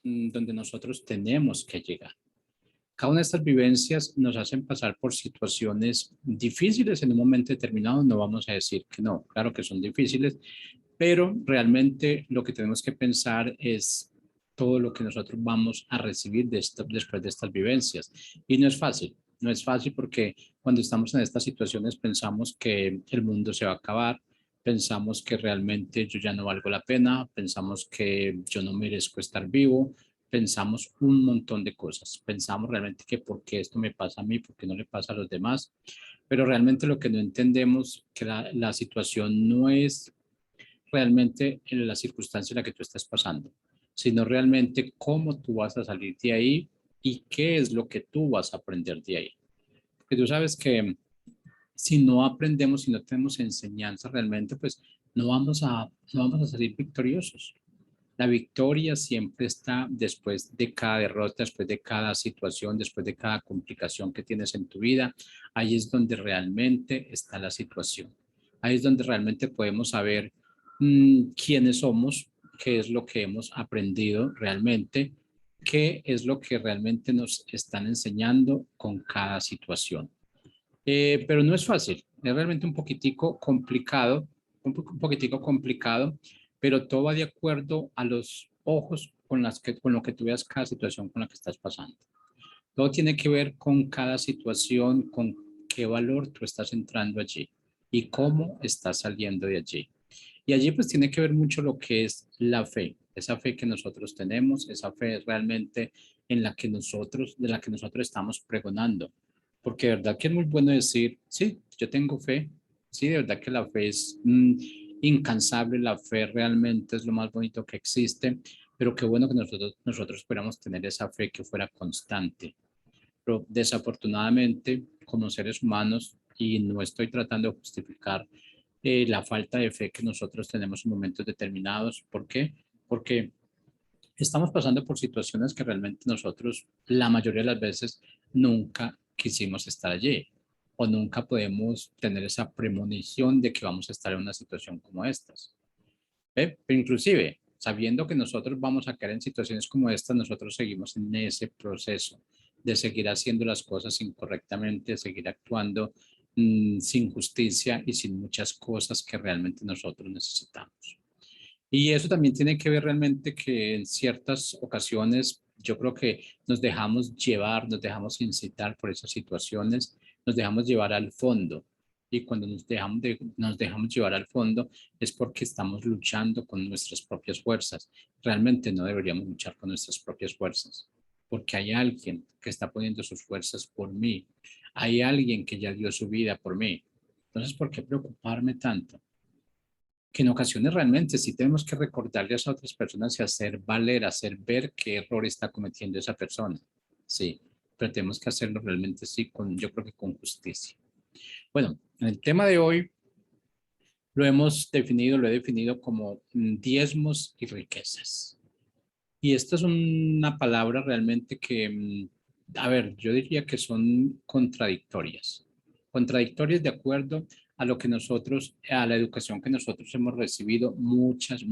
donde nosotros tenemos que llegar. Cada una de estas vivencias nos hacen pasar por situaciones difíciles en un momento determinado. No vamos a decir que no, claro que son difíciles, pero realmente lo que tenemos que pensar es todo lo que nosotros vamos a recibir después de estas vivencias. Y no es fácil, no es fácil porque cuando estamos en estas situaciones pensamos que el mundo se va a acabar, pensamos que realmente yo ya no valgo la pena, pensamos que yo no merezco estar vivo, pensamos un montón de cosas, pensamos realmente que por qué esto me pasa a mí, por qué no le pasa a los demás, pero realmente lo que no entendemos que la situación no es realmente en la circunstancia en la que tú estás pasando, sino realmente cómo tú vas a salir de ahí y qué es lo que tú vas a aprender de ahí. Porque tú sabes que si no aprendemos, si no tenemos enseñanza realmente, pues no vamos a salir victoriosos. La victoria siempre está después de cada derrota, después de cada situación, después de cada complicación que tienes en tu vida. Ahí es donde realmente está la situación. Ahí es donde realmente podemos saber quiénes somos, qué es lo que hemos aprendido realmente, qué es lo que realmente nos están enseñando con cada situación. Pero no es fácil, es realmente un poquitico complicado, un poquitico complicado, pero todo va de acuerdo a los ojos con lo que tú veas cada situación con la que estás pasando. Todo tiene que ver con cada situación, con qué valor tú estás entrando allí y cómo estás saliendo de allí. Y allí pues tiene que ver mucho lo que es la fe, esa fe que nosotros tenemos, esa fe realmente en la que nosotros, de la que nosotros estamos pregonando. Porque de verdad que es muy bueno decir, sí, yo tengo fe, sí, de verdad que la fe es incansable, la fe realmente es lo más bonito que existe, pero qué bueno que nosotros pudiéramos tener esa fe que fuera constante. Pero desafortunadamente, como seres humanos, y no estoy tratando de justificar la falta de fe que nosotros tenemos en momentos determinados. ¿Por qué? Porque estamos pasando por situaciones que realmente nosotros, la mayoría de las veces, nunca quisimos estar allí o nunca podemos tener esa premonición de que vamos a estar en una situación como estas. ¿Ve? Pero inclusive, sabiendo que nosotros vamos a caer en situaciones como estas, nosotros seguimos en ese proceso de seguir haciendo las cosas incorrectamente, de seguir actuando sin justicia y sin muchas cosas que realmente nosotros necesitamos. Y eso también tiene que ver realmente que en ciertas ocasiones yo creo que nos dejamos llevar, nos dejamos incitar por esas situaciones, nos dejamos llevar al fondo. Y cuando nos dejamos llevar al fondo es porque estamos luchando con nuestras propias fuerzas. Realmente no deberíamos luchar con nuestras propias fuerzas, porque hay alguien que está poniendo sus fuerzas por mí. Hay alguien que ya dio su vida por mí. Entonces, ¿por qué preocuparme tanto? Que en ocasiones realmente sí tenemos que recordarles a otras personas y hacer valer, hacer ver qué error está cometiendo esa persona. Sí, pero tenemos que hacerlo realmente sí, yo creo que con justicia. Bueno, en el tema de hoy lo he definido como diezmos y riquezas. Y esta es una palabra realmente que, a ver, yo diría que son contradictorias. Contradictorias de acuerdo a lo que nosotros, a la educación que nosotros hemos recibido muchas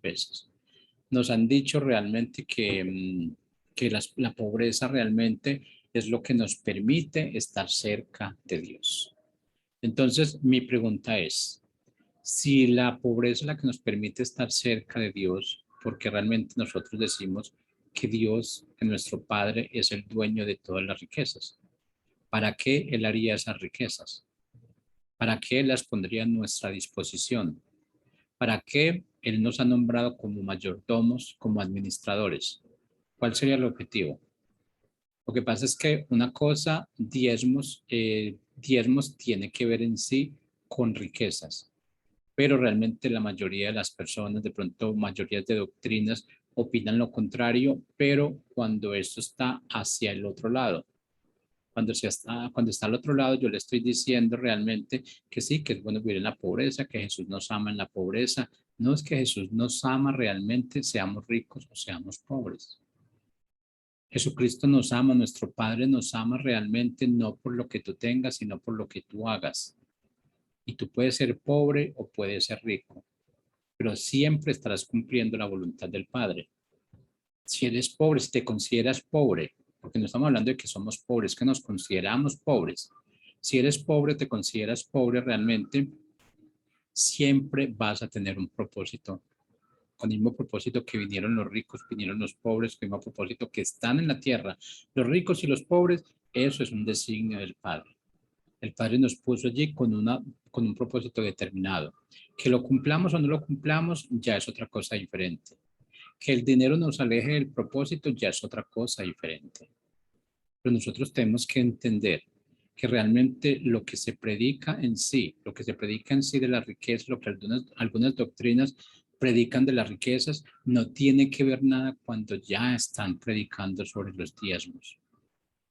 veces. Nos han dicho realmente que la pobreza realmente es lo que nos permite estar cerca de Dios. Entonces, mi pregunta es, si la pobreza es la que nos permite estar cerca de Dios, porque realmente nosotros decimos que Dios, que nuestro Padre, es el dueño de todas las riquezas. ¿Para qué Él haría esas riquezas? ¿Para qué Él las pondría a nuestra disposición? ¿Para qué Él nos ha nombrado como mayordomos, como administradores? ¿Cuál sería el objetivo? Lo que pasa es que una cosa, diezmos tiene que ver en sí con riquezas, pero realmente la mayoría de las personas, de pronto mayorías de doctrinas, opinan lo contrario, pero cuando esto está hacia el otro lado, cuando está al otro lado, yo le estoy diciendo realmente que sí, que es bueno vivir en la pobreza, que Jesús nos ama en la pobreza. No es que Jesús nos ama realmente, seamos ricos o seamos pobres. Jesucristo nos ama, nuestro Padre nos ama realmente no por lo que tú tengas, sino por lo que tú hagas. Y tú puedes ser pobre o puedes ser rico, pero siempre estarás cumpliendo la voluntad del Padre. Si eres pobre, si te consideras pobre, porque no estamos hablando de que somos pobres, que nos consideramos pobres. Si eres pobre, te consideras pobre realmente, siempre vas a tener un propósito. Con el mismo propósito que vinieron los ricos, vinieron los pobres, con el mismo propósito que están en la tierra. Los ricos y los pobres, eso es un designio del Padre. El Padre nos puso allí con un propósito determinado. Que lo cumplamos o no lo cumplamos, ya es otra cosa diferente. Que el dinero nos aleje del propósito, ya es otra cosa diferente. Pero nosotros tenemos que entender que realmente lo que se predica en sí, lo que se predica en sí de la riqueza, lo que algunas doctrinas predican de las riquezas, no tiene que ver nada cuando ya están predicando sobre los diezmos.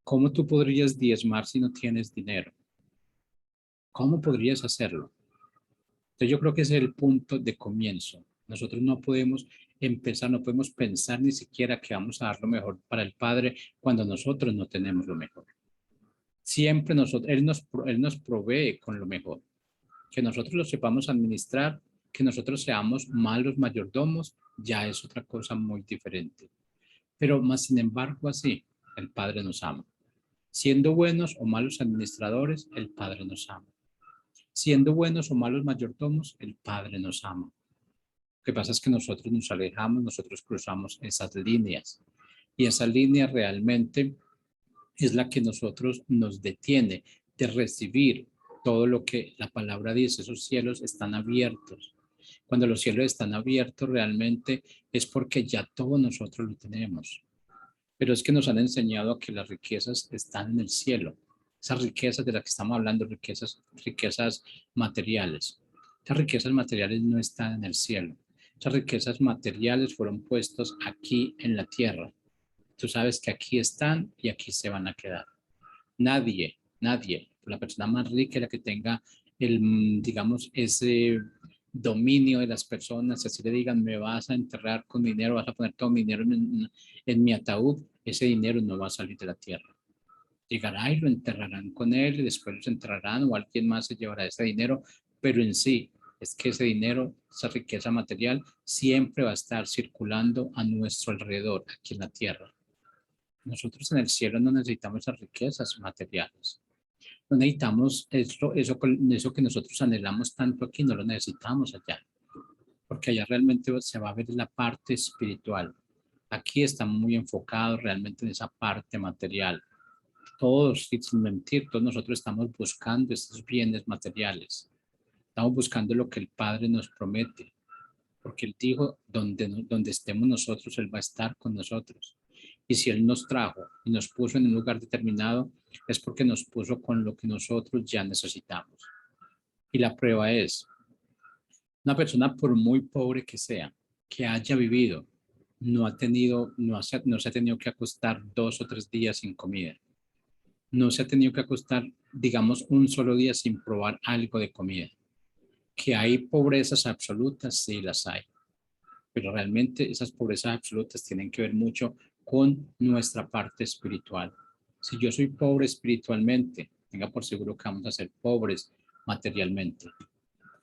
¿Cómo tú podrías diezmar si no tienes dinero? ¿Cómo podrías hacerlo? Entonces yo creo que ese es el punto de comienzo. Nosotros no podemos empezar, no podemos pensar ni siquiera que vamos a dar lo mejor para el Padre cuando nosotros no tenemos lo mejor. Siempre Él nos provee con lo mejor. Que nosotros lo sepamos administrar, que nosotros seamos malos mayordomos, ya es otra cosa muy diferente. Pero más sin embargo así, el Padre nos ama. Siendo buenos o malos administradores, el Padre nos ama. Siendo buenos o malos mayordomos, el Padre nos ama. Lo que pasa es que nosotros nos alejamos, nosotros cruzamos esas líneas. Y esa línea realmente es la que nosotros nos detiene de recibir todo lo que la palabra dice. Esos cielos están abiertos. Cuando los cielos están abiertos realmente es porque ya todo nosotros lo tenemos. Pero es que nos han enseñado a que las riquezas están en el cielo. Esas riquezas de las que estamos hablando, riquezas materiales. Esas riquezas materiales no están en el cielo. Esas riquezas materiales fueron puestas aquí en la tierra. Tú sabes que aquí están y aquí se van a quedar. Nadie, la persona más rica es la que tenga digamos, ese dominio de las personas, así le digan, me vas a enterrar con dinero, vas a poner todo mi dinero en mi ataúd, ese dinero no va a salir de la tierra. Llegará y lo enterrarán con él y después los enterrarán o alguien más se llevará ese dinero, pero en sí es que ese dinero, esa riqueza material, siempre va a estar circulando a nuestro alrededor, aquí en la tierra. Nosotros en el cielo no necesitamos esas riquezas materiales. No necesitamos eso que nosotros anhelamos tanto aquí, no lo necesitamos allá, porque allá realmente se va a ver la parte espiritual. Aquí estamos muy enfocados realmente en esa parte material. Todos, sin mentir, todos nosotros estamos buscando estos bienes materiales. Estamos buscando lo que el Padre nos promete, porque Él dijo, donde estemos nosotros, Él va a estar con nosotros. Y si Él nos trajo y nos puso en un lugar determinado, es porque nos puso con lo que nosotros ya necesitamos. Y la prueba es, una persona por muy pobre que sea, que haya vivido, no se ha tenido que acostar 2 o 3 días sin comida. No se ha tenido que acostar, digamos, un solo día sin probar algo de comida. Que hay pobrezas absolutas, sí las hay. Pero realmente esas pobrezas absolutas tienen que ver mucho con nuestra parte espiritual. Si yo soy pobre espiritualmente, tenga por seguro que vamos a ser pobres materialmente.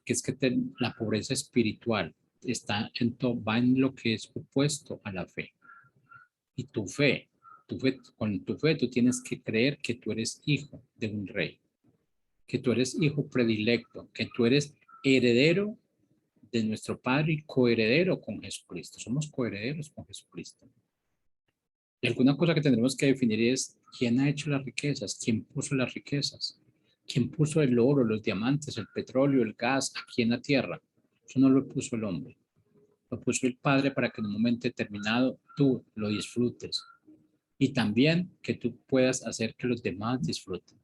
Que es que la pobreza espiritual va en lo que es opuesto a la fe. Y con tu fe tú tienes que creer que tú eres hijo de un rey, que tú eres hijo predilecto, que tú eres heredero de nuestro Padre y coheredero con Jesucristo. Somos coherederos con Jesucristo. Y alguna cosa que tendremos que definir es quién ha hecho las riquezas, quién puso las riquezas, quién puso el oro, los diamantes, el petróleo, el gas aquí en la tierra. Eso no lo puso el hombre, lo puso el Padre para que en un momento determinado tú lo disfrutes y también que tú puedas hacer que los demás disfruten.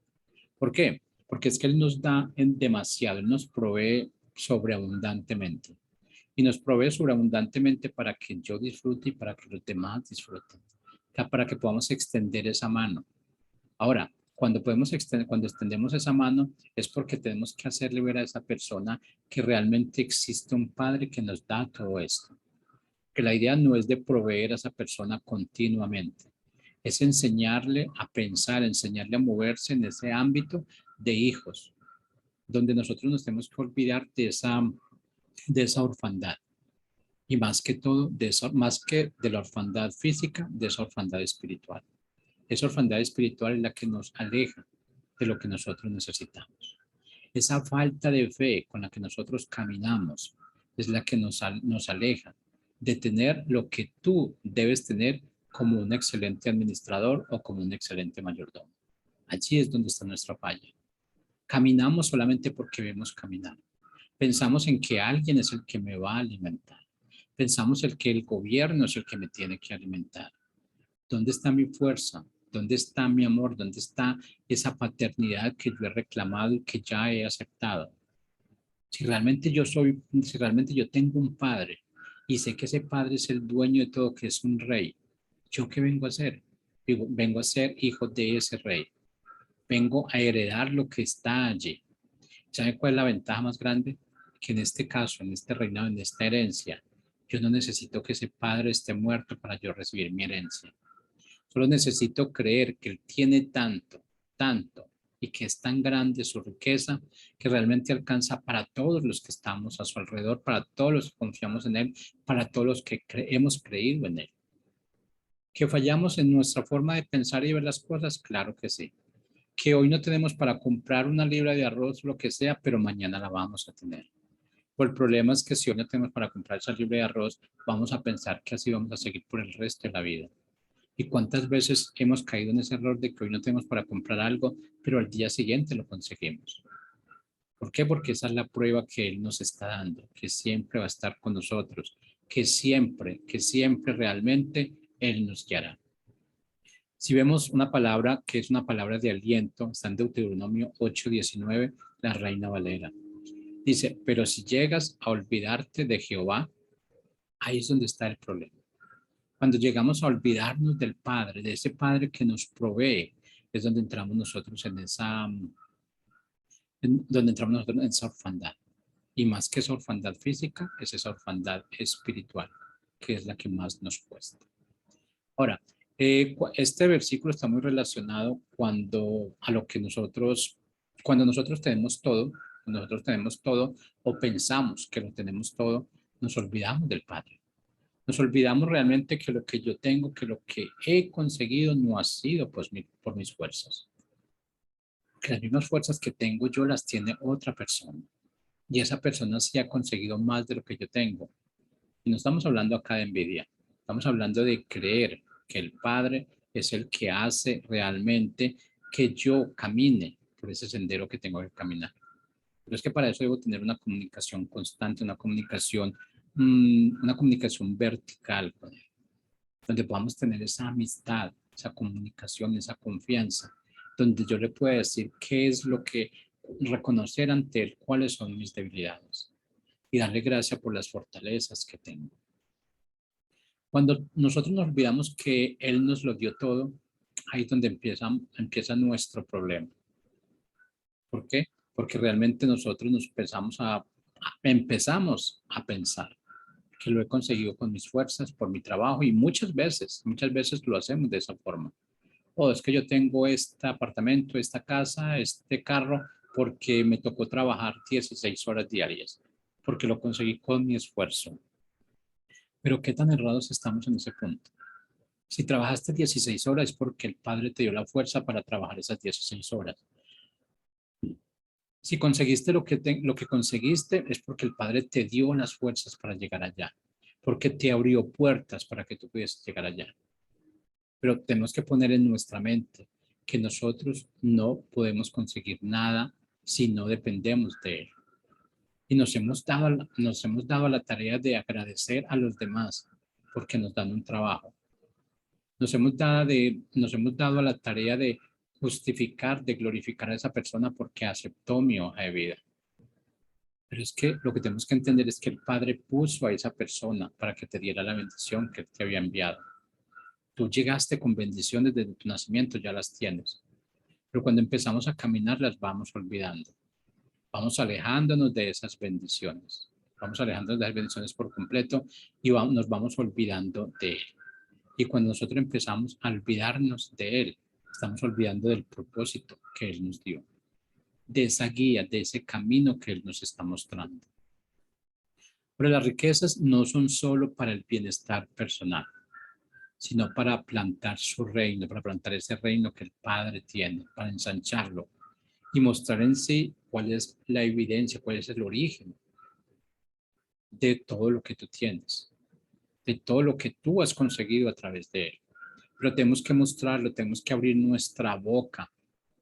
¿Por qué? Porque es que Él nos da en demasiado, Él nos provee sobreabundantemente. Y nos provee sobreabundantemente para que yo disfrute y para que los demás disfruten. O sea, para que podamos extender esa mano. Ahora, cuando extendemos esa mano es porque tenemos que hacerle ver a esa persona que realmente existe un Padre que nos da todo esto. Que la idea no es de proveer a esa persona continuamente, es enseñarle a pensar, enseñarle a moverse en ese ámbito de hijos, donde nosotros nos tenemos que olvidar de esa orfandad. Y más que todo, más que de la orfandad física, de esa orfandad espiritual. Esa orfandad espiritual es la que nos aleja de lo que nosotros necesitamos. Esa falta de fe con la que nosotros caminamos es la que nos aleja de tener lo que tú debes tener como un excelente administrador o como un excelente mayordomo. Allí es donde está nuestra falla. Caminamos solamente porque vemos caminar. Pensamos en que alguien es el que me va a alimentar. Pensamos en que el gobierno es el que me tiene que alimentar. ¿Dónde está mi fuerza? ¿Dónde está mi amor? ¿Dónde está esa paternidad que yo he reclamado y que ya he aceptado? Si realmente yo tengo un padre y sé que ese padre es el dueño de todo, que es un rey, ¿yo qué vengo a hacer? Digo, vengo a ser hijo de ese rey. Vengo a heredar lo que está allí. ¿Sabe cuál es la ventaja más grande? Que en este caso, en este reinado, en esta herencia, yo no necesito que ese padre esté muerto para yo recibir mi herencia. Solo necesito creer que Él tiene tanto, tanto, y que es tan grande su riqueza que realmente alcanza para todos los que estamos a su alrededor, para todos los que confiamos en Él, para todos los que hemos creído en Él. ¿Que fallamos en nuestra forma de pensar y ver las cosas? Claro que sí. Que hoy no tenemos para comprar una libra de arroz, lo que sea, pero mañana la vamos a tener. Pues el problema es que si hoy no tenemos para comprar esa libra de arroz, vamos a pensar que así vamos a seguir por el resto de la vida. ¿Y cuántas veces hemos caído en ese error de que hoy no tenemos para comprar algo, pero al día siguiente lo conseguimos? ¿Por qué? Porque esa es la prueba que Él nos está dando, que siempre va a estar con nosotros, que siempre realmente Él nos guiará. Si vemos una palabra que es una palabra de aliento, está en Deuteronomio 8:19, la Reina Valera. Dice, pero si llegas a olvidarte de Jehová, ahí es donde está el problema. Cuando llegamos a olvidarnos del Padre, de ese Padre que nos provee, es donde entramos nosotros donde entramos nosotros en esa orfandad. Y más que esa orfandad física, es esa orfandad espiritual, que es la que más nos cuesta. Ahora, este versículo está muy relacionado a lo que cuando nosotros tenemos todo o pensamos que lo tenemos todo, nos olvidamos del Padre. Nos olvidamos realmente que lo que yo tengo, que lo que he conseguido no ha sido pues, por mis fuerzas. Que las mismas fuerzas que tengo yo las tiene otra persona. Y esa persona sí ha conseguido más de lo que yo tengo. Y no estamos hablando acá de envidia. Estamos hablando de creer que el Padre es el que hace realmente que yo camine por ese sendero que tengo que caminar. Pero es que para eso debo tener una comunicación constante, una comunicación vertical con él, donde podamos tener esa amistad, esa comunicación, esa confianza, donde yo le pueda decir qué es lo que, reconocer ante él cuáles son mis debilidades y darle gracias por las fortalezas que tengo. Cuando nosotros nos olvidamos que él nos lo dio todo, ahí es donde empieza nuestro problema. ¿Por qué? Porque realmente nosotros empezamos a pensar que lo he conseguido con mis fuerzas, por mi trabajo y muchas veces lo hacemos de esa forma. O es que yo tengo este apartamento, esta casa, este carro, porque me tocó trabajar 16 horas diarias, porque lo conseguí con mi esfuerzo. Pero qué tan errados estamos en ese punto. Si trabajaste 16 horas es porque el Padre te dio la fuerza para trabajar esas 16 horas. Si conseguiste lo que conseguiste es porque el Padre te dio las fuerzas para llegar allá, porque te abrió puertas para que tú pudieras llegar allá. Pero tenemos que poner en nuestra mente que nosotros no podemos conseguir nada si no dependemos de Él. Y nos hemos dado la tarea de agradecer a los demás porque nos dan un trabajo. Nos hemos dado a la tarea de justificar, de glorificar a esa persona porque aceptó mi hoja de vida. Pero es que lo que tenemos que entender es que el Padre puso a esa persona para que te diera la bendición que te había enviado. Tú llegaste con bendiciones desde tu nacimiento, ya las tienes. Pero cuando empezamos a caminar las vamos olvidando. Vamos alejándonos de esas bendiciones. Vamos alejándonos de esas bendiciones por completo y nos vamos olvidando de Él. Y cuando nosotros empezamos a olvidarnos de Él, estamos olvidando del propósito que Él nos dio, de esa guía, de ese camino que Él nos está mostrando. Pero las riquezas no son solo para el bienestar personal, sino para plantar su reino, para plantar ese reino que el Padre tiene, para ensancharlo y mostrar en sí cuál es la evidencia, cuál es el origen de todo lo que tú tienes, de todo lo que tú has conseguido a través de él. Pero tenemos que mostrarlo, tenemos que abrir nuestra boca,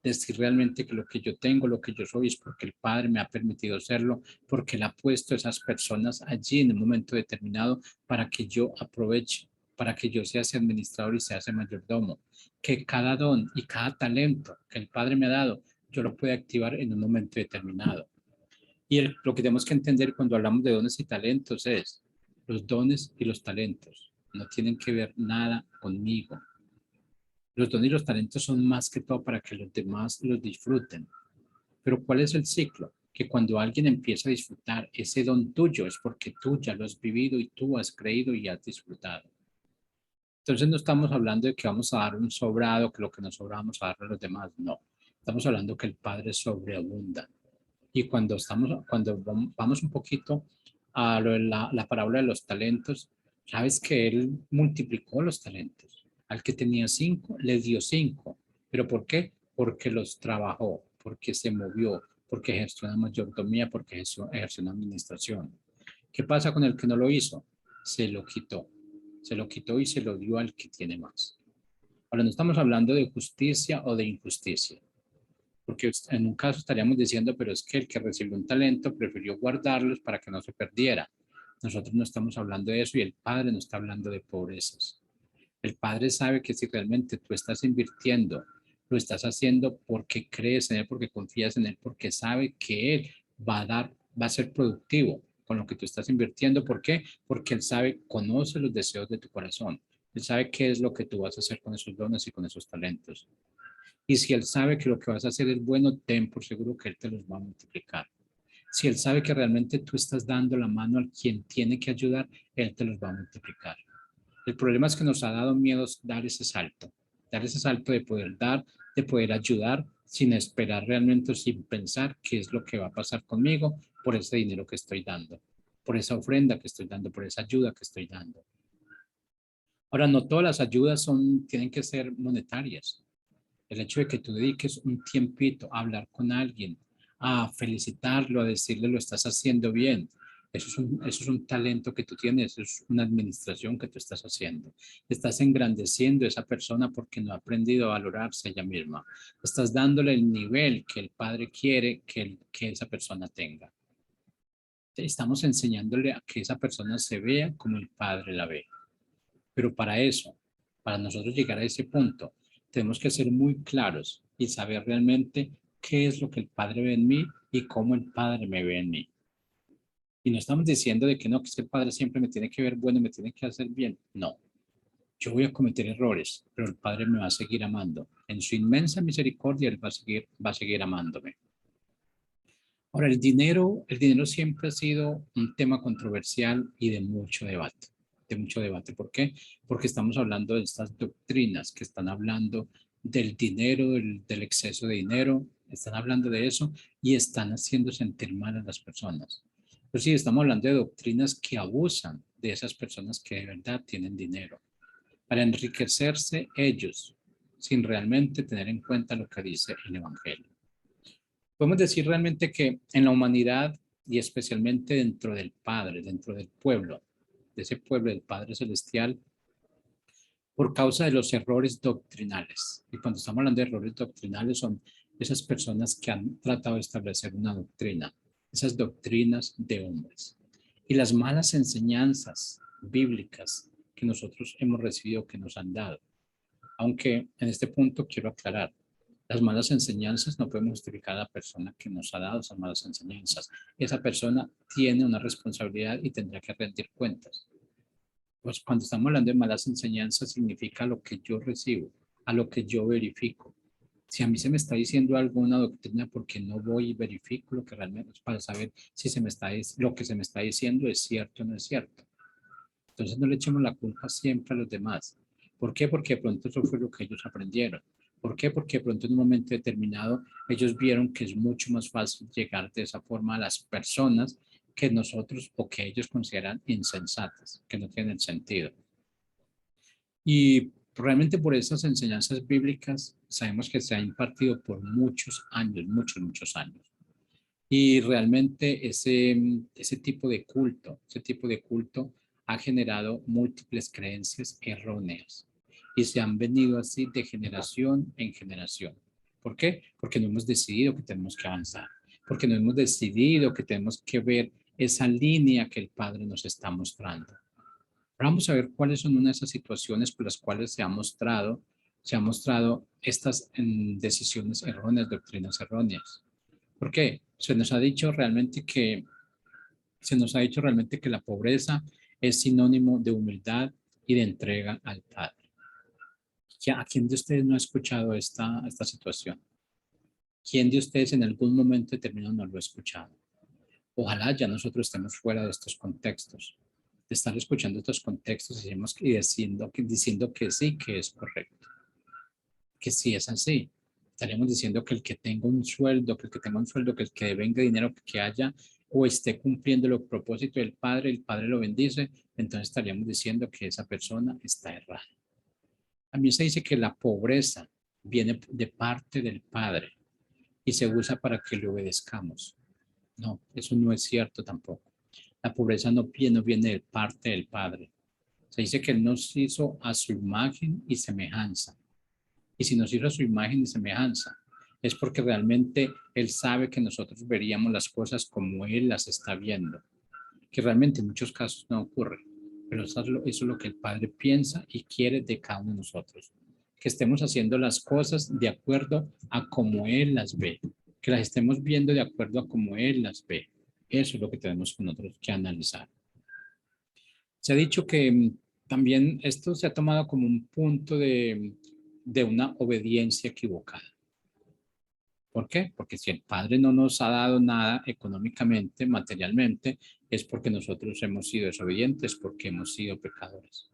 decir realmente que lo que yo tengo, lo que yo soy, es porque el Padre me ha permitido serlo, porque Él ha puesto esas personas allí en un momento determinado para que yo aproveche, para que yo sea ese administrador y sea ese mayordomo, que cada don y cada talento que el Padre me ha dado, yo lo pueda activar en un momento determinado. Y lo que tenemos que entender cuando hablamos de dones y talentos es, los dones y los talentos no tienen que ver nada conmigo. Los dones y los talentos son más que todo para que los demás los disfruten. Pero ¿cuál es el ciclo? Que cuando alguien empieza a disfrutar ese don tuyo es porque tú ya lo has vivido y tú has creído y has disfrutado. Entonces no estamos hablando de que vamos a dar un sobrado, que lo que nos sobra vamos a darle a los demás. No, estamos hablando que el Padre sobreabunda. Y cuando vamos un poquito a la parábola de los talentos, sabes que Él multiplicó los talentos. Al que tenía 5, le dio 5. ¿Pero por qué? Porque los trabajó, porque se movió, porque ejerció una mayordomía, porque ejerció una administración. ¿Qué pasa con el que no lo hizo? Se lo quitó. Se lo quitó y se lo dio al que tiene más. Ahora, no estamos hablando de justicia o de injusticia, porque en un caso estaríamos diciendo, pero es que el que recibió un talento prefirió guardarlos para que no se perdiera. Nosotros no estamos hablando de eso y el Padre no está hablando de pobrezas. El Padre sabe que si realmente tú estás invirtiendo, lo estás haciendo porque crees en Él, porque confías en Él, porque sabe que Él va a ser productivo con lo que tú estás invirtiendo. ¿Por qué? Porque Él sabe, conoce los deseos de tu corazón. Él sabe qué es lo que tú vas a hacer con esos dones y con esos talentos. Y si Él sabe que lo que vas a hacer es bueno, ten por seguro que Él te los va a multiplicar. Si Él sabe que realmente tú estás dando la mano al quien tiene que ayudar, Él te los va a multiplicar. El problema es que nos ha dado miedo dar ese salto de poder dar, de poder ayudar sin esperar realmente, sin pensar qué es lo que va a pasar conmigo por ese dinero que estoy dando, por esa ofrenda que estoy dando, por esa ayuda que estoy dando. Ahora, no todas las ayudas tienen que ser monetarias. El hecho de que tú dediques un tiempito a hablar con alguien, a felicitarlo, a decirle lo estás haciendo bien, eso es un talento que tú tienes, eso es una administración que tú estás haciendo. Estás engrandeciendo a esa persona porque no ha aprendido a valorarse ella misma. Estás dándole el nivel que el Padre quiere que esa persona tenga. Estamos enseñándole a que esa persona se vea como el Padre la ve. Pero para eso, para nosotros llegar a ese punto, tenemos que ser muy claros y saber realmente qué es lo que el Padre ve en mí y cómo el Padre me ve en mí. Y no estamos diciendo de que no, que es que el Padre siempre me tiene que ver bueno, me tiene que hacer bien. No, yo voy a cometer errores, pero el Padre me va a seguir amando. En su inmensa misericordia, Él va a seguir amándome. Ahora, el dinero siempre ha sido un tema controversial y de mucho debate. De mucho debate. ¿Por qué? Porque estamos hablando de estas doctrinas que están hablando del dinero, del exceso de dinero, están hablando de eso y están haciendo sentir mal a las personas. Pero sí, estamos hablando de doctrinas que abusan de esas personas que de verdad tienen dinero para enriquecerse ellos sin realmente tener en cuenta lo que dice el Evangelio. Podemos decir realmente que en la humanidad y especialmente dentro del Padre, dentro del pueblo, de ese pueblo del Padre Celestial, por causa de los errores doctrinales. Y cuando estamos hablando de errores doctrinales son esas personas que han tratado de establecer una doctrina, esas doctrinas de hombres. Y las malas enseñanzas bíblicas que nosotros hemos recibido, que nos han dado. Aunque en este punto quiero aclarar, las malas enseñanzas no podemos justificar a la persona que nos ha dado esas malas enseñanzas. Esa persona tiene una responsabilidad y tendrá que rendir cuentas. Pues cuando estamos hablando de malas enseñanzas significa lo que yo recibo, a lo que yo verifico. Si a mí se me está diciendo alguna doctrina porque no voy y verifico lo que realmente es para saber si lo que se me está diciendo es cierto o no es cierto. Entonces no le echemos la culpa siempre a los demás. ¿Por qué? Porque de pronto eso fue lo que ellos aprendieron. ¿Por qué? Porque de pronto en un momento determinado ellos vieron que es mucho más fácil llegar de esa forma a las personas que nosotros o que ellos consideran insensatas, que no tienen sentido. Y realmente por esas enseñanzas bíblicas sabemos que se ha impartido por muchos años, muchos años. Y realmente ese tipo de culto ha generado múltiples creencias erróneas y se han venido así de generación en generación. ¿Por qué? Porque no hemos decidido que tenemos que avanzar, porque no hemos decidido que tenemos que ver esa línea que el Padre nos está mostrando. Vamos a ver cuáles son una de esas situaciones por las cuales se han mostrado estas decisiones erróneas, doctrinas erróneas. ¿Por qué? Se nos ha dicho realmente que la pobreza es sinónimo de humildad y de entrega al Padre. ¿A quién de ustedes no ha escuchado esta situación? ¿Quién de ustedes en algún momento determinado no lo ha escuchado? Ojalá ya nosotros estemos fuera de estos contextos, de estar escuchando estos contextos y diciendo que sí, que es correcto, que sí es así. Estaríamos diciendo que el que tenga un sueldo, que el que tenga un sueldo, que el que venga dinero, que haya o esté cumpliendo los propósitos del Padre, el Padre lo bendice, entonces estaríamos diciendo que esa persona está errada. También se dice que la pobreza viene de parte del Padre y se usa para que le obedezcamos. No, eso no es cierto tampoco. La pobreza no viene de parte del Padre. Se dice que Él nos hizo a su imagen y semejanza. Y si nos hizo a su imagen y semejanza, es porque realmente Él sabe que nosotros veríamos las cosas como Él las está viendo, que realmente en muchos casos no ocurre, pero eso es lo que el Padre piensa y quiere de cada uno de nosotros, que estemos haciendo las cosas de acuerdo a como Él las ve, que las estemos viendo de acuerdo a como Él las ve. Eso es lo que tenemos nosotros que analizar. Se ha dicho que también esto se ha tomado como un punto de una obediencia equivocada. ¿Por qué? Porque si el Padre no nos ha dado nada económicamente, materialmente, es porque nosotros hemos sido desobedientes, porque hemos sido pecadores.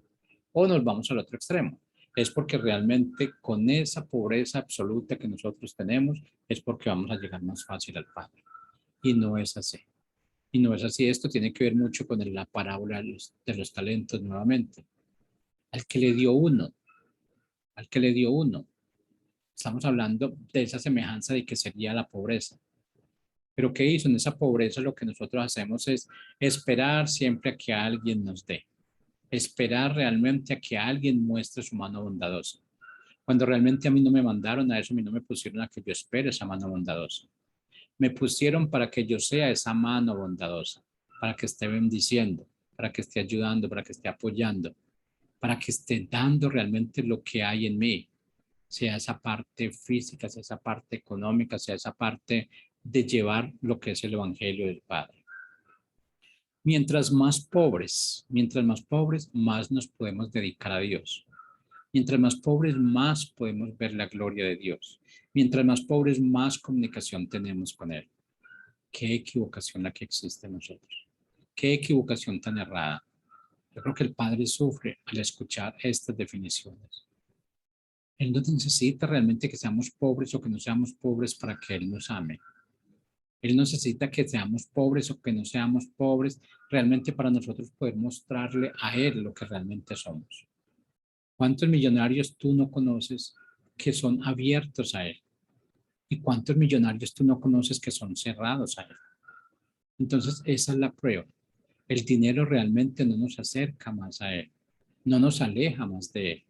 O nos vamos al otro extremo. Es porque realmente con esa pobreza absoluta que nosotros tenemos, es porque vamos a llegar más fácil al Padre. Y no es así. Y no es así. Esto tiene que ver mucho con la parábola de los talentos nuevamente. Al que le dio uno, al que le dio uno. Estamos hablando de esa semejanza de que sería la pobreza. Pero ¿qué hizo? En esa pobreza lo que nosotros hacemos es esperar siempre a que alguien nos dé. Esperar realmente a que alguien muestre su mano bondadosa. Cuando realmente a mí no me mandaron a eso, a mí no me pusieron a que yo espere esa mano bondadosa. Me pusieron para que yo sea esa mano bondadosa, para que esté bendiciendo, para que esté ayudando, para que esté apoyando, para que esté dando realmente lo que hay en mí, sea esa parte física, sea esa parte económica, sea esa parte de llevar lo que es el Evangelio del Padre. Mientras más pobres, más nos podemos dedicar a Dios. Mientras más pobres, más podemos ver la gloria de Dios. Mientras más pobres, más comunicación tenemos con Él. Qué equivocación la que existe en nosotros. Qué equivocación tan errada. Yo creo que el Padre sufre al escuchar estas definiciones. Él no necesita realmente que seamos pobres o que no seamos pobres para que Él nos ame. Él no necesita que seamos pobres o que no seamos pobres realmente para nosotros poder mostrarle a Él lo que realmente somos. ¿Cuántos millonarios tú no conoces que son abiertos a Él? ¿Y cuántos millonarios tú no conoces que son cerrados a Él? Entonces, esa es la prueba. El dinero realmente no nos acerca más a Él, no nos aleja más de Él.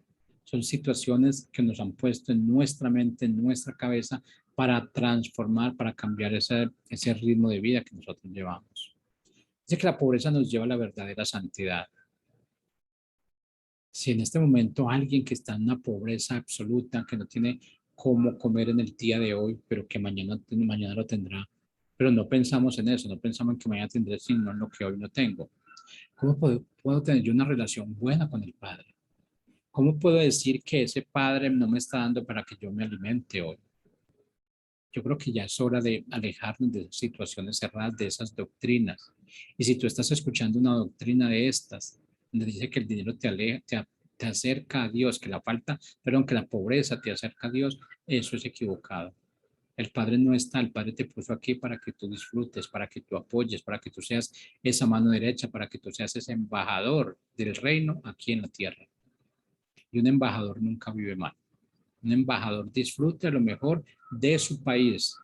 Son situaciones que nos han puesto en nuestra mente, en nuestra cabeza, para transformar, para cambiar ese ritmo de vida que nosotros llevamos. Dice que la pobreza nos lleva a la verdadera santidad. Si en este momento alguien que está en una pobreza absoluta, que no tiene cómo comer en el día de hoy, pero que mañana lo tendrá, pero no pensamos en eso, no pensamos en que mañana tendré, sino en lo que hoy no tengo. ¿Cómo puedo tener yo una relación buena con el Padre? ¿Cómo puedo decir que ese Padre no me está dando para que yo me alimente hoy? Yo creo que ya es hora de alejarnos de situaciones cerradas, de esas doctrinas. Y si tú estás escuchando una doctrina de estas, donde dice que el dinero te aleja, te acerca a Dios, que la falta, perdón, que la pobreza te acerca a Dios, eso es equivocado. El Padre no está, el Padre te puso aquí para que tú disfrutes, para que tú apoyes, para que tú seas esa mano derecha, para que tú seas ese embajador del reino aquí en la tierra. Y un embajador nunca vive mal. Un embajador disfruta lo mejor de su país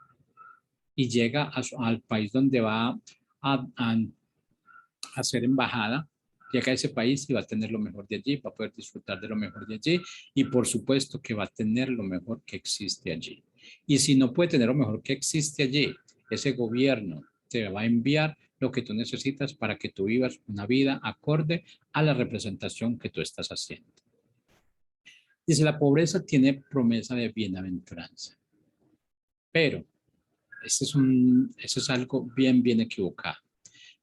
y llega al país donde va a ser embajada, llega a ese país y va a tener lo mejor de allí, va a poder disfrutar de lo mejor de allí y por supuesto que va a tener lo mejor que existe allí. Y si no puede tener lo mejor que existe allí, ese gobierno te va a enviar lo que tú necesitas para que tú vivas una vida acorde a la representación que tú estás haciendo. Dice, la pobreza tiene promesa de bienaventuranza, pero eso es algo bien equivocado.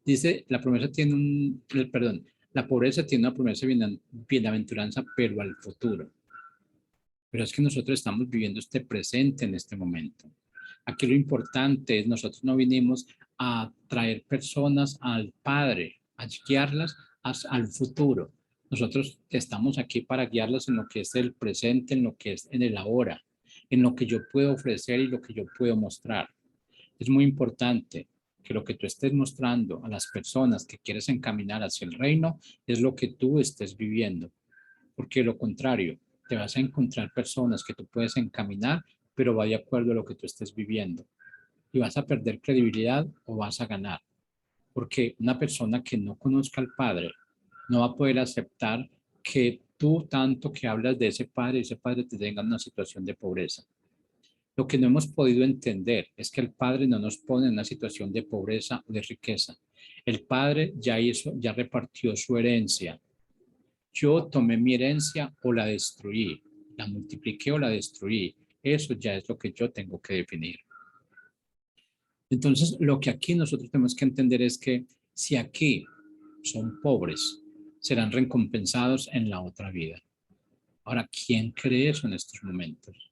Dice, la promesa tiene perdón, la pobreza tiene una promesa de bienaventuranza, pero al futuro. Pero es que nosotros estamos viviendo este presente en este momento. Aquí lo importante es, nosotros no vinimos a traer personas al Padre, a guiarlas al futuro. Nosotros estamos aquí para guiarlas en lo que es el presente, en lo que es en el ahora, en lo que yo puedo ofrecer y lo que yo puedo mostrar. Es muy importante que lo que tú estés mostrando a las personas que quieres encaminar hacia el reino es lo que tú estés viviendo, porque lo contrario, te vas a encontrar personas que tú puedes encaminar, pero va de acuerdo a lo que tú estés viviendo. Y vas a perder credibilidad o vas a ganar, porque una persona que no conozca al Padre no va a poder aceptar que tú tanto que hablas de ese padre te tenga en una situación de pobreza. Lo que no hemos podido entender es que el Padre no nos pone en una situación de pobreza o de riqueza. El Padre ya repartió su herencia. Yo tomé mi herencia o la destruí, la multipliqué o la destruí. Eso ya es lo que yo tengo que definir. Entonces, lo que aquí nosotros tenemos que entender es que si aquí son pobres, serán recompensados en la otra vida. Ahora, ¿quién cree eso en estos momentos?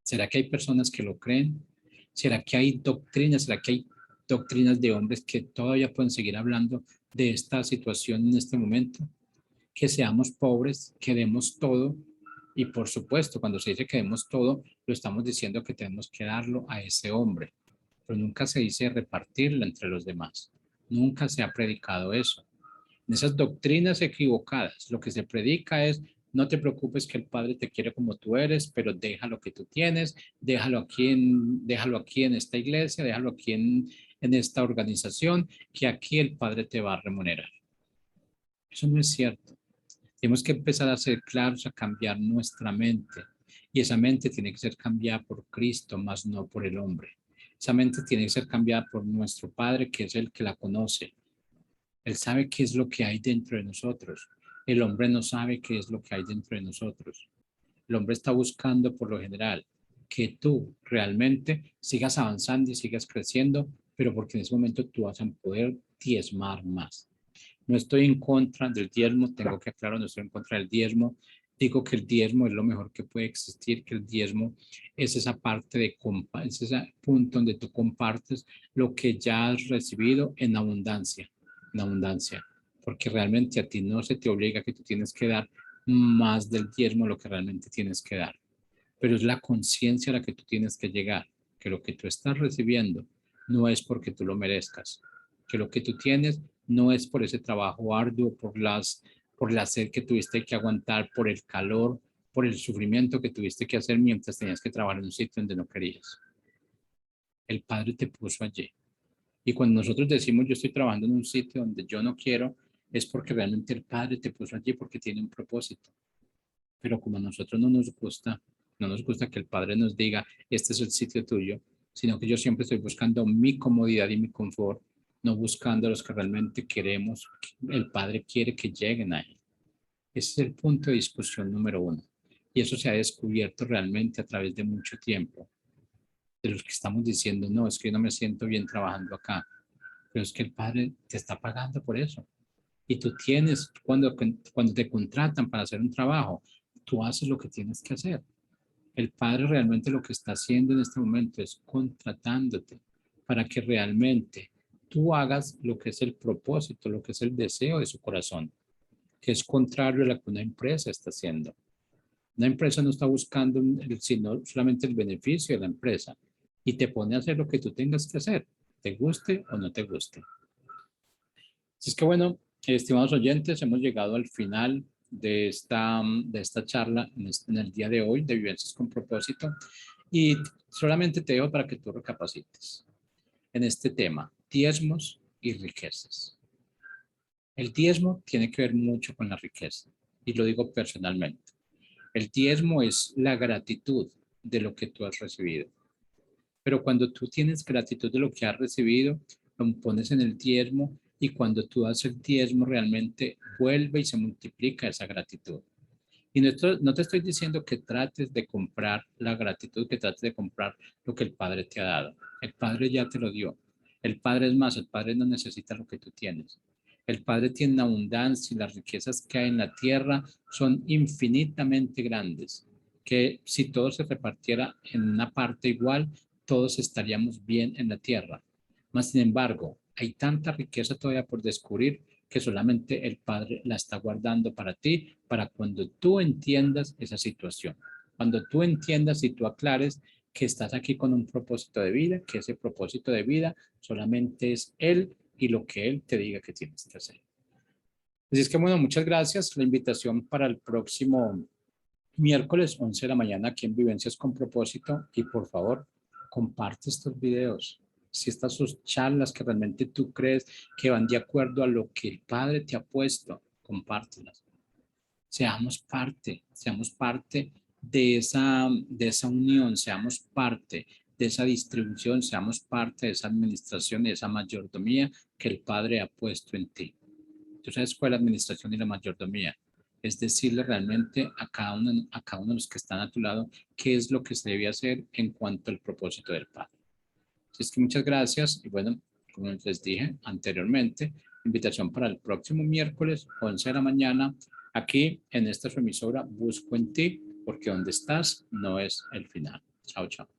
¿Será que hay personas que lo creen? ¿Será que hay doctrinas? ¿Será que hay doctrinas de hombres que todavía pueden seguir hablando de esta situación en este momento? Que seamos pobres, que demos todo. Y por supuesto, cuando se dice que demos todo, lo estamos diciendo que tenemos que darlo a ese hombre. Pero nunca se dice repartirlo entre los demás. Nunca se ha predicado eso. En esas doctrinas equivocadas, lo que se predica es, no te preocupes que el Padre te quiere como tú eres, pero deja lo que tú tienes, déjalo aquí en esta iglesia, déjalo aquí en esta organización, que aquí el Padre te va a remunerar. Eso no es cierto. Tenemos que empezar a ser claros, a cambiar nuestra mente. Y esa mente tiene que ser cambiada por Cristo, más no por el hombre. Esa mente tiene que ser cambiada por nuestro Padre, que es el que la conoce. Él sabe qué es lo que hay dentro de nosotros. El hombre no sabe qué es lo que hay dentro de nosotros. El hombre está buscando por lo general que tú realmente sigas avanzando y sigas creciendo, pero porque en ese momento tú vas a poder diezmar más. No estoy en contra del diezmo, tengo que aclarar, no estoy en contra del diezmo. Digo que el diezmo es lo mejor que puede existir, que el diezmo es esa parte es ese punto donde tú compartes lo que ya has recibido en abundancia, porque realmente a ti no se te obliga que tú tienes que dar más del diezmo de lo que realmente tienes que dar, pero es la conciencia a la que tú tienes que llegar, que lo que tú estás recibiendo no es porque tú lo merezcas, que lo que tú tienes no es por ese trabajo arduo, por la sed que tuviste que aguantar, por el calor, por el sufrimiento que tuviste que hacer mientras tenías que trabajar en un sitio donde no querías. El Padre te puso allí. Y cuando nosotros decimos yo estoy trabajando en un sitio donde yo no quiero, es porque realmente el Padre te puso allí porque tiene un propósito. Pero como a nosotros no nos gusta que el Padre nos diga, este es el sitio tuyo, sino que yo siempre estoy buscando mi comodidad y mi confort, no buscando los que realmente queremos, el Padre quiere que lleguen a Él. Ese es el punto de discusión número uno. Y eso se ha descubierto realmente a través de mucho tiempo. De los que estamos diciendo, no, es que yo no me siento bien trabajando acá, pero es que el Padre te está pagando por eso. Y tú tienes, cuando te contratan para hacer un trabajo, tú haces lo que tienes que hacer. El Padre realmente lo que está haciendo en este momento es contratándote para que realmente tú hagas lo que es el propósito, lo que es el deseo de su corazón, que es contrario a lo que una empresa está haciendo. Una empresa no está buscando sino solamente el beneficio de la empresa. y te pone a hacer lo que tú tengas que hacer, te guste o no te guste. Así es que bueno, estimados oyentes, hemos llegado al final de esta charla en el día de hoy de Vivencias con Propósito y solamente te dejo para que tú recapacites en este tema, diezmos y riquezas. El diezmo tiene que ver mucho con la riqueza y lo digo personalmente. El diezmo es la gratitud de lo que tú has recibido. Pero cuando tú tienes gratitud de lo que has recibido, lo pones en el diezmo y cuando tú das el diezmo realmente vuelve y se multiplica esa gratitud. Y no te estoy diciendo que trates de comprar la gratitud, que trates de comprar lo que el Padre te ha dado. El Padre ya te lo dio. El Padre es más, el Padre no necesita lo que tú tienes. El Padre tiene abundancia y las riquezas que hay en la tierra son infinitamente grandes, que si todo se repartiera en una parte igual, todos estaríamos bien en la tierra. Mas, sin embargo, hay tanta riqueza todavía por descubrir que solamente el Padre la está guardando para ti, para cuando tú entiendas esa situación. Cuando tú entiendas y tú aclares que estás aquí con un propósito de vida, que ese propósito de vida solamente es Él y lo que Él te diga que tienes que hacer. Así es que bueno, muchas gracias. La invitación para el próximo miércoles 11 de la mañana aquí en Vivencias con Propósito y por favor, comparte estos videos. Si estas sus charlas que realmente tú crees que van de acuerdo a lo que el Padre te ha puesto, compártelas. Seamos parte de esa unión, seamos parte de esa distribución, seamos parte de esa administración, de esa mayordomía que el Padre ha puesto en ti. ¿Tú sabes cuál es la administración y la mayordomía? Es decirle realmente a cada uno de los que están a tu lado qué es lo que se debe hacer en cuanto al propósito del Padre. Así es que muchas gracias y bueno, como les dije anteriormente, invitación para el próximo miércoles, 11 de la mañana, aquí en esta su emisora Busco en Ti, porque donde estás no es el final. Chao, chao.